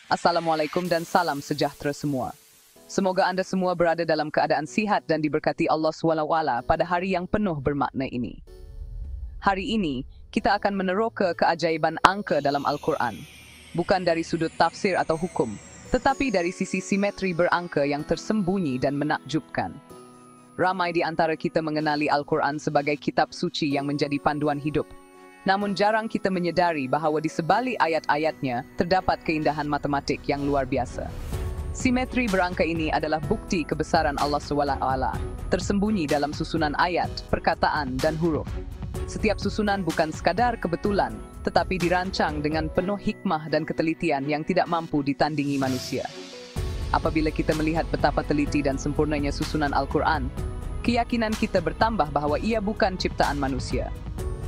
Assalamualaikum dan salam sejahtera semua. Semoga Anda semua berada dalam keadaan sihat dan diberkati Allah SWT pada hari yang penuh bermakna ini. Hari ini, kita akan meneroka keajaiban angka dalam Al-Quran. Bukan dari sudut tafsir atau hukum, tetapi dari sisi simetri berangka yang tersembunyi dan menakjubkan. Ramai di antara kita mengenali Al-Quran sebagai kitab suci yang menjadi panduan hidup. Namun jarang kita menyadari bahawa di sebalik ayat-ayatnya terdapat keindahan matematik yang luar biasa. Simetri berangka ini adalah bukti kebesaran Allah SWT, tersembunyi dalam susunan ayat, perkataan, dan huruf. Setiap susunan bukan sekadar kebetulan, tetapi dirancang dengan penuh hikmah dan ketelitian yang tidak mampu ditandingi manusia. Apabila kita melihat betapa teliti dan sempurnanya susunan Al-Quran, keyakinan kita bertambah bahawa ia bukan ciptaan manusia.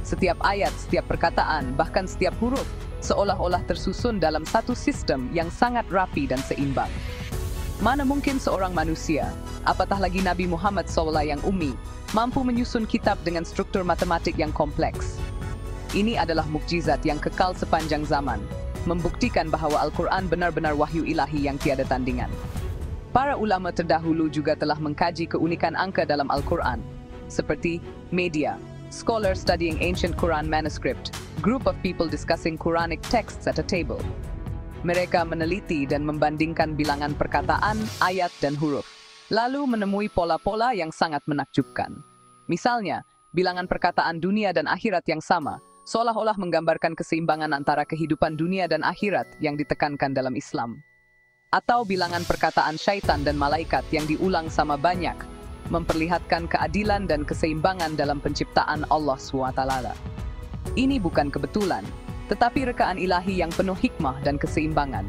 Setiap ayat, setiap perkataan, bahkan setiap huruf seolah-olah tersusun dalam satu sistem yang sangat rapi dan seimbang. Mana mungkin seorang manusia, apatah lagi Nabi Muhammad SAW yang ummi, mampu menyusun kitab dengan struktur matematik yang kompleks. Ini adalah mukjizat yang kekal sepanjang zaman, membuktikan bahawa Al-Quran benar-benar wahyu ilahi yang tiada tandingan. Para ulama terdahulu juga telah mengkaji keunikan angka dalam Al-Quran, seperti media, scholars studying ancient Quran manuscript, group of people discussing Quranic texts at a table. Mereka meneliti dan membandingkan bilangan perkataan, ayat, dan huruf, lalu menemui pola-pola yang sangat menakjubkan. Misalnya, bilangan perkataan dunia dan akhirat yang sama, seolah-olah menggambarkan keseimbangan antara kehidupan dunia dan akhirat yang ditekankan dalam Islam. Atau bilangan perkataan syaitan dan malaikat yang diulang sama banyak, memperlihatkan keadilan dan keseimbangan dalam penciptaan Allah SWT. Ini bukan kebetulan, tetapi rekaan ilahi yang penuh hikmah dan keseimbangan.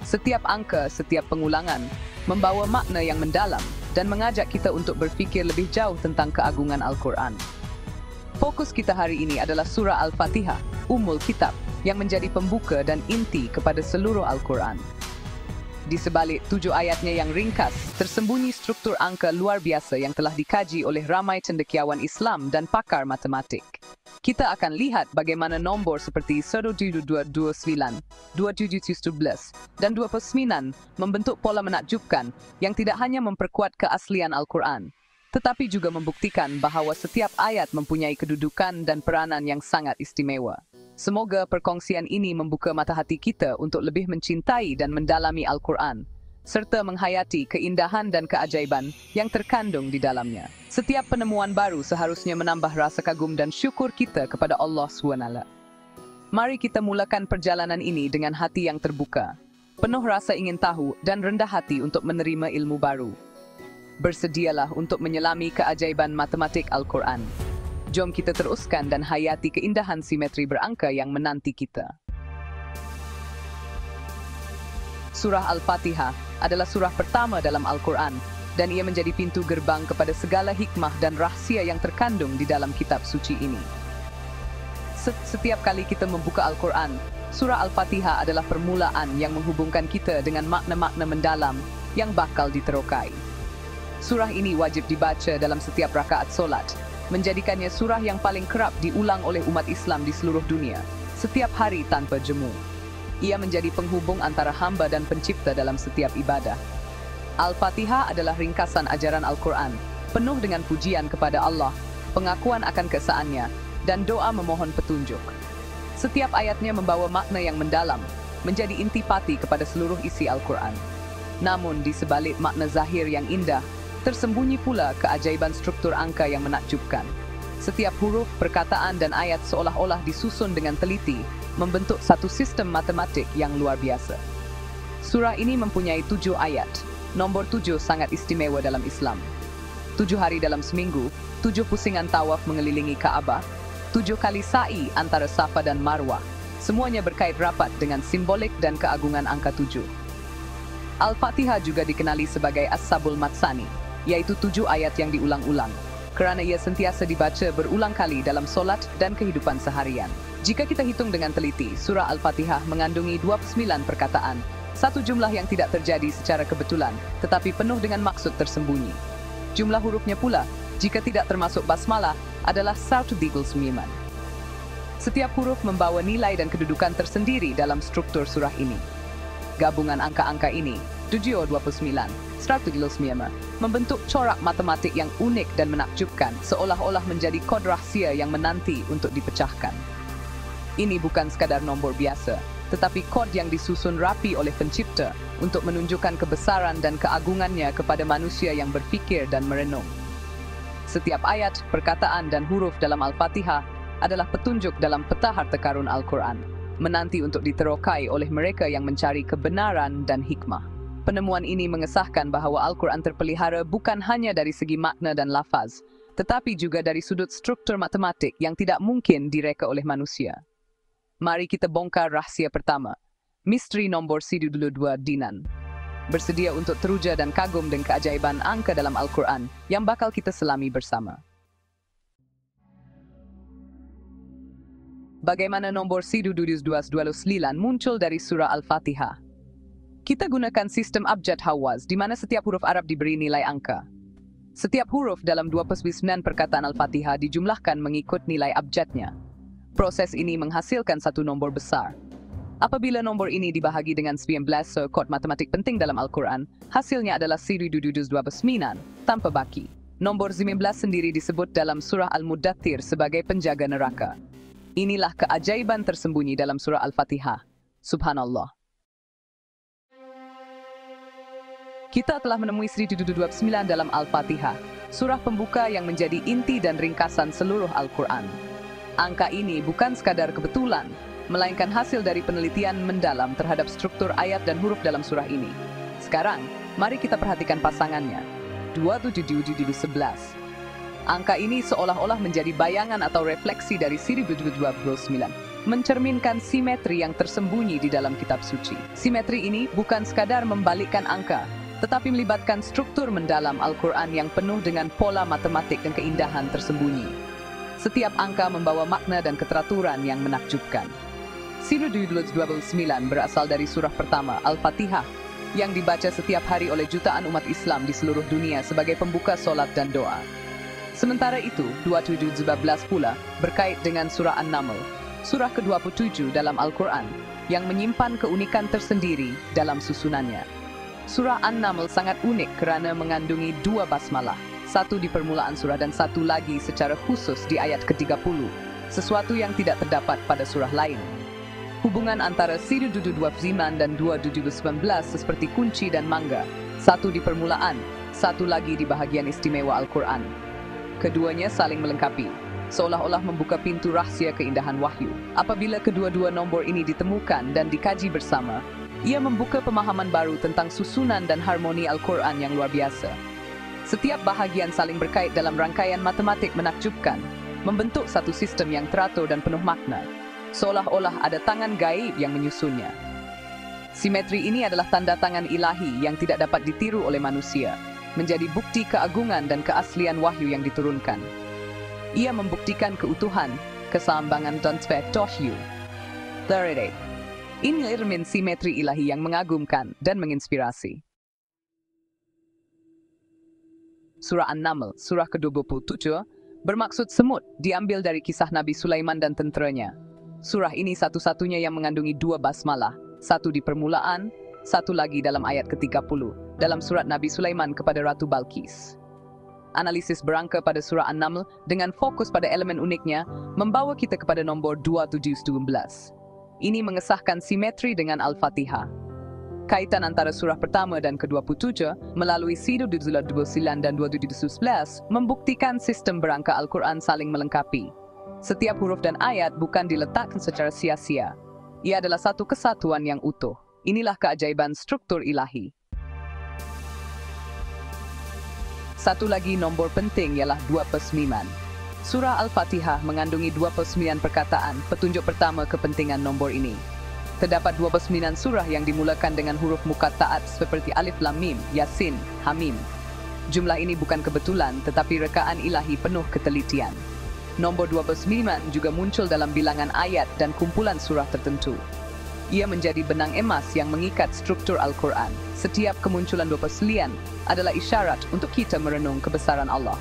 Setiap angka, setiap pengulangan, membawa makna yang mendalam dan mengajak kita untuk berfikir lebih jauh tentang keagungan Al-Quran. Fokus kita hari ini adalah surah Al-Fatihah, Ummul Kitab, yang menjadi pembuka dan inti kepada seluruh Al-Quran. Di sebalik 7 ayatnya yang ringkas, tersembunyi struktur angka luar biasa yang telah dikaji oleh ramai cendekiawan Islam dan pakar matematik. Kita akan lihat bagaimana nombor seperti 1229, 2711, dan 29 membentuk pola menakjubkan yang tidak hanya memperkuat keaslian Al-Quran, tetapi juga membuktikan bahawa setiap ayat mempunyai kedudukan dan peranan yang sangat istimewa. Semoga perkongsian ini membuka mata hati kita untuk lebih mencintai dan mendalami Al-Quran, serta menghayati keindahan dan keajaiban yang terkandung di dalamnya. Setiap penemuan baru seharusnya menambah rasa kagum dan syukur kita kepada Allah SWT. Mari kita mulakan perjalanan ini dengan hati yang terbuka, penuh rasa ingin tahu dan rendah hati untuk menerima ilmu baru. Bersedialah untuk menyelami keajaiban matematik Al-Quran. Jom kita teruskan dan hayati keindahan simetri berangka yang menanti kita. Surah Al-Fatihah adalah surah pertama dalam Al-Quran, dan ia menjadi pintu gerbang kepada segala hikmah dan rahsia yang terkandung di dalam kitab suci ini. Setiap kali kita membuka Al-Quran, surah Al-Fatihah adalah permulaan yang menghubungkan kita dengan makna-makna mendalam yang bakal diterokai. Surah ini wajib dibaca dalam setiap rakaat solat, menjadikannya surah yang paling kerap diulang oleh umat Islam di seluruh dunia, setiap hari tanpa jemu. Ia menjadi penghubung antara hamba dan pencipta dalam setiap ibadah. Al-Fatihah adalah ringkasan ajaran Al-Quran, penuh dengan pujian kepada Allah, pengakuan akan keesaannya, dan doa memohon petunjuk. Setiap ayatnya membawa makna yang mendalam, menjadi intipati kepada seluruh isi Al-Quran. Namun di sebalik makna zahir yang indah, tersembunyi pula keajaiban struktur angka yang menakjubkan. Setiap huruf, perkataan, dan ayat seolah-olah disusun dengan teliti, membentuk satu sistem matematik yang luar biasa. Surah ini mempunyai 7 ayat. Nombor 7 sangat istimewa dalam Islam. 7 hari dalam seminggu, 7 pusingan tawaf mengelilingi Kaabah, 7 kali sa'i antara Safa dan Marwah. Semuanya berkait rapat dengan simbolik dan keagungan angka 7. Al-Fatihah juga dikenali sebagai As-Sabul Matsani, yaitu 7 ayat yang diulang-ulang, kerana ia sentiasa dibaca berulang kali dalam solat dan kehidupan seharian. Jika kita hitung dengan teliti, surah Al-Fatihah mengandungi 29 perkataan, satu jumlah yang tidak terjadi secara kebetulan, tetapi penuh dengan maksud tersembunyi. Jumlah hurufnya pula, jika tidak termasuk basmalah, adalah 139. Setiap huruf membawa nilai dan kedudukan tersendiri dalam struktur surah ini. Gabungan angka-angka ini, 729, 139, membentuk corak matematik yang unik dan menakjubkan, seolah-olah menjadi kod rahsia yang menanti untuk dipecahkan. Ini bukan sekadar nombor biasa, tetapi kod yang disusun rapi oleh pencipta untuk menunjukkan kebesaran dan keagungannya kepada manusia yang berfikir dan merenung. Setiap ayat, perkataan, dan huruf dalam Al-Fatihah adalah petunjuk dalam peta harta karun Al-Quran, menanti untuk diterokai oleh mereka yang mencari kebenaran dan hikmah. Penemuan ini mengesahkan bahawa Al-Quran terpelihara bukan hanya dari segi makna dan lafaz, tetapi juga dari sudut struktur matematik yang tidak mungkin direka oleh manusia. Mari kita bongkar rahsia pertama, misteri nombor 72 Dinan. Bersedia untuk teruja dan kagum dengan keajaiban angka dalam Al-Quran yang bakal kita selami bersama. Bagaimana nombor 7229 muncul dari surah Al-Fatihah? Kita gunakan sistem abjad Hawaz, di mana setiap huruf Arab diberi nilai angka. Setiap huruf dalam 29 perkataan Al-Fatihah dijumlahkan mengikut nilai abjadnya. Proses ini menghasilkan satu nombor besar. Apabila nombor ini dibahagi dengan 19 kod matematik penting dalam Al-Quran, hasilnya adalah 7229 tanpa baki. Nombor 19 sendiri disebut dalam surah Al-Muddathir sebagai penjaga neraka. Inilah keajaiban tersembunyi dalam surah Al-Fatihah. Subhanallah. Kita telah menemui 7229 dalam Al-Fatihah, surah pembuka yang menjadi inti dan ringkasan seluruh Al-Quran. Angka ini bukan sekadar kebetulan, melainkan hasil dari penelitian mendalam terhadap struktur ayat dan huruf dalam surah ini. Sekarang, mari kita perhatikan pasangannya, 27711. Angka ini seolah-olah menjadi bayangan atau refleksi dari 7229, mencerminkan simetri yang tersembunyi di dalam kitab suci. Simetri ini bukan sekadar membalikkan angka, tetapi melibatkan struktur mendalam Al-Quran yang penuh dengan pola matematik dan keindahan tersembunyi. Setiap angka membawa makna dan keteraturan yang menakjubkan. 7229 berasal dari surah pertama, Al-Fatihah, yang dibaca setiap hari oleh jutaan umat Islam di seluruh dunia sebagai pembuka solat dan doa. Sementara itu, 2711 pula berkait dengan surah An-Naml, surah ke-27 dalam Al-Quran, yang menyimpan keunikan tersendiri dalam susunannya. Surah An-Naml sangat unik kerana mengandungi dua basmalah, satu di permulaan surah dan satu lagi secara khusus di ayat ke-30, sesuatu yang tidak terdapat pada surah lain. Hubungan antara 7229 dan 2719 seperti kunci dan mangga, satu di permulaan, satu lagi di bahagian istimewa Al-Quran. Keduanya saling melengkapi, seolah-olah membuka pintu rahsia keindahan wahyu. Apabila kedua-dua nombor ini ditemukan dan dikaji bersama, ia membuka pemahaman baru tentang susunan dan harmoni Al-Quran yang luar biasa. Setiap bahagian saling berkait dalam rangkaian matematik menakjubkan, membentuk satu sistem yang teratur dan penuh makna, seolah-olah ada tangan gaib yang menyusunnya. Simetri ini adalah tanda tangan ilahi yang tidak dapat ditiru oleh manusia, menjadi bukti keagungan dan keaslian wahyu yang diturunkan. Ia membuktikan keutuhan, keseimbangan dan wahyu. 38. Ini cermin simetri ilahi yang mengagumkan dan menginspirasi. Surah An-Naml, surah ke-27, bermaksud semut, diambil dari kisah Nabi Sulaiman dan tenteranya. Surah ini satu-satunya yang mengandungi dua basmalah, satu di permulaan, satu lagi dalam ayat ke-30, dalam surat Nabi Sulaiman kepada Ratu Balqis. Analisis berangka pada surah An-Naml dengan fokus pada elemen uniknya, membawa kita kepada nombor 2719. Ini mengesahkan simetri dengan Al-Fatihah. Kaitan antara surah pertama dan ke-27 melalui 7229 dan 2711 membuktikan sistem berangka Al-Quran saling melengkapi. Setiap huruf dan ayat bukan diletakkan secara sia-sia. Ia adalah satu kesatuan yang utuh. Inilah keajaiban struktur ilahi. Satu lagi nombor penting ialah 29. Surah Al-Fatihah mengandungi 29 perkataan, petunjuk pertama kepentingan nombor ini. Terdapat 29 surah yang dimulakan dengan huruf muqatta'at seperti Alif Lam Mim, Yasin, Hamim. Jumlah ini bukan kebetulan, tetapi rekaan ilahi penuh ketelitian. Nombor 29 juga muncul dalam bilangan ayat dan kumpulan surah tertentu. Ia menjadi benang emas yang mengikat struktur Al-Quran. Setiap kemunculan 29 adalah isyarat untuk kita merenung kebesaran Allah.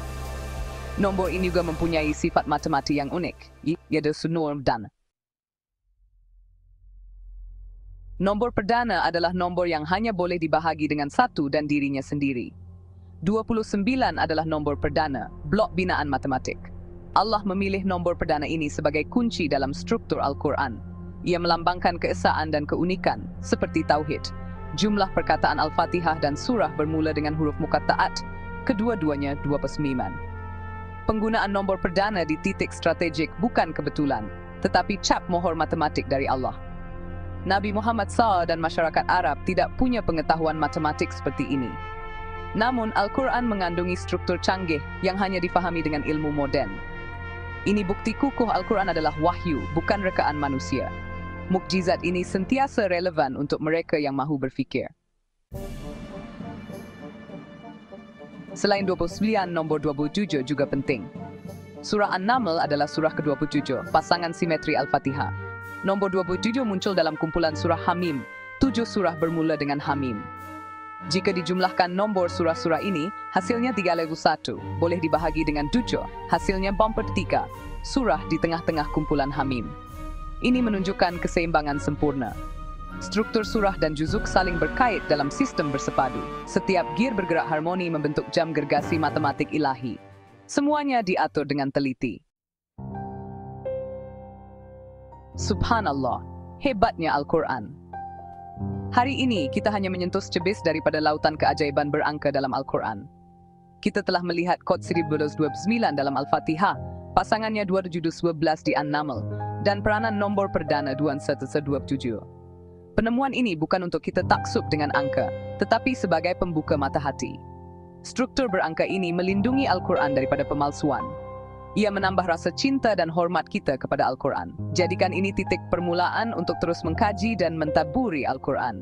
Nombor ini juga mempunyai sifat matematik yang unik, yaitu sunur dan Nombor perdana adalah nombor yang hanya boleh dibahagi dengan satu dan dirinya sendiri. 29 adalah nombor perdana, blok binaan matematik. Allah memilih nombor perdana ini sebagai kunci dalam struktur Al-Quran. Ia melambangkan keesaan dan keunikan, seperti Tauhid. Jumlah perkataan Al-Fatihah dan surah bermula dengan huruf muqatta'at, kedua-duanya 29. Penggunaan nombor perdana di titik strategik bukan kebetulan, tetapi cap mohor matematik dari Allah. Nabi Muhammad SAW dan masyarakat Arab tidak punya pengetahuan matematik seperti ini. Namun, Al-Quran mengandungi struktur canggih yang hanya difahami dengan ilmu moden. Ini bukti kukuh Al-Quran adalah wahyu, bukan rekaan manusia. Mukjizat ini sentiasa relevan untuk mereka yang mahu berfikir. Selain 29, nombor 27 juga penting. Surah An-Naml adalah surah ke-27, pasangan simetri Al-Fatihah. Nombor 27 muncul dalam kumpulan surah Hamim. 7 surah bermula dengan Hamim. Jika dijumlahkan nombor surah-surah ini, hasilnya 31, boleh dibahagi dengan 7, hasilnya bumper 3, surah di tengah-tengah kumpulan Hamim. Ini menunjukkan keseimbangan sempurna. Struktur surah dan juzuk saling berkait dalam sistem bersepadu. Setiap gear bergerak harmoni membentuk jam gergasi matematik ilahi. Semuanya diatur dengan teliti. Subhanallah, hebatnya Al-Quran. Hari ini kita hanya menyentuh secebis daripada lautan keajaiban berangka dalam Al-Quran. Kita telah melihat kod 1229 dalam Al-Fatihah, pasangannya 2711 di An-Naml, dan peranan nombor perdana 2127. Penemuan ini bukan untuk kita taksub dengan angka, tetapi sebagai pembuka mata hati. Struktur berangka ini melindungi Al-Quran daripada pemalsuan. Ia menambah rasa cinta dan hormat kita kepada Al-Quran. Jadikan ini titik permulaan untuk terus mengkaji dan mentaburi Al-Quran.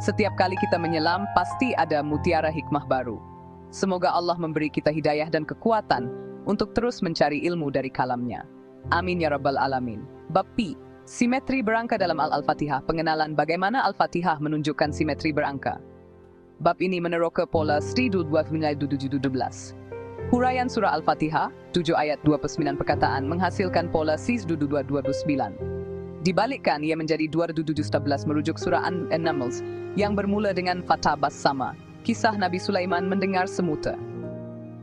Setiap kali kita menyelam, pasti ada mutiara hikmah baru. Semoga Allah memberi kita hidayah dan kekuatan untuk terus mencari ilmu dari kalamnya. Amin ya Rabbal Alamin. Bab P. Simetri berangka dalam Al-Fatihah. Pengenalan bagaimana Al-Fatihah menunjukkan simetri berangka. Bab ini meneroka pola 1212. Huraian surah Al-Fatihah, 7 ayat 29 perkataan menghasilkan pola 1229. Dibalikkan, ia menjadi 2711 merujuk surah An-Naml yang bermula dengan Fatah Bassama, kisah Nabi Sulaiman mendengar semuta.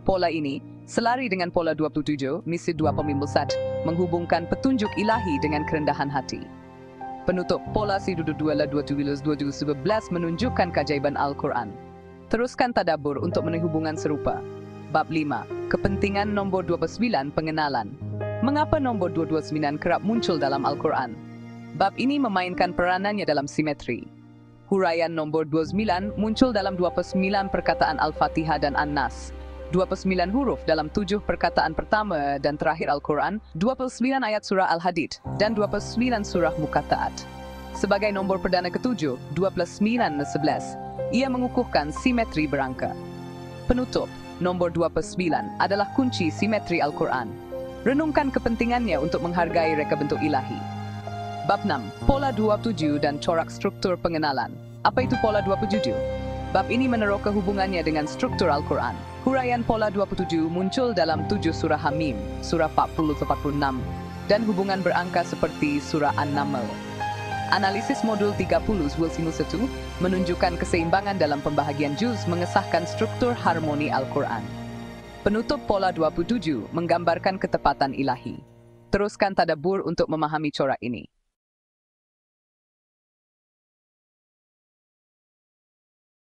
Pola ini selari dengan pola 27, misi 2 pemimbulsat, menghubungkan petunjuk ilahi dengan kerendahan hati. Penutup pola 1211 menunjukkan keajaiban Al-Quran. Teruskan tadabbur untuk memenuhi hubungan serupa. Bab 5. Kepentingan nombor 29, pengenalan. Mengapa nombor 229 kerap muncul dalam Al-Quran? Bab ini memainkan peranannya dalam simetri. Huraian nombor 29 muncul dalam 29 perkataan Al-Fatihah dan An-Nas. 29 huruf dalam 7 perkataan pertama dan terakhir Al-Quran, 29 ayat surah Al-Hadid, dan 29 surah Muqatta'at. Sebagai nombor perdana ke-7, 29-11, ia mengukuhkan simetri berangka. Penutup, nombor 29 adalah kunci simetri Al-Quran. Renungkan kepentingannya untuk menghargai reka bentuk ilahi. Bab 6. Pola 27 dan corak struktur pengenalan. Apa itu pola 27? Bab ini meneroka hubungannya dengan struktur Al-Quran. Huraian pola 27 muncul dalam 7 surah Hamim, surah 40-46, dan hubungan berangka seperti surah An-Naml. Analisis modul 30 Wilsinus 1 menunjukkan keseimbangan dalam pembahagian juz mengesahkan struktur harmoni Al-Quran. Penutup pola 27 menggambarkan ketepatan ilahi. Teruskan tadabbur untuk memahami corak ini.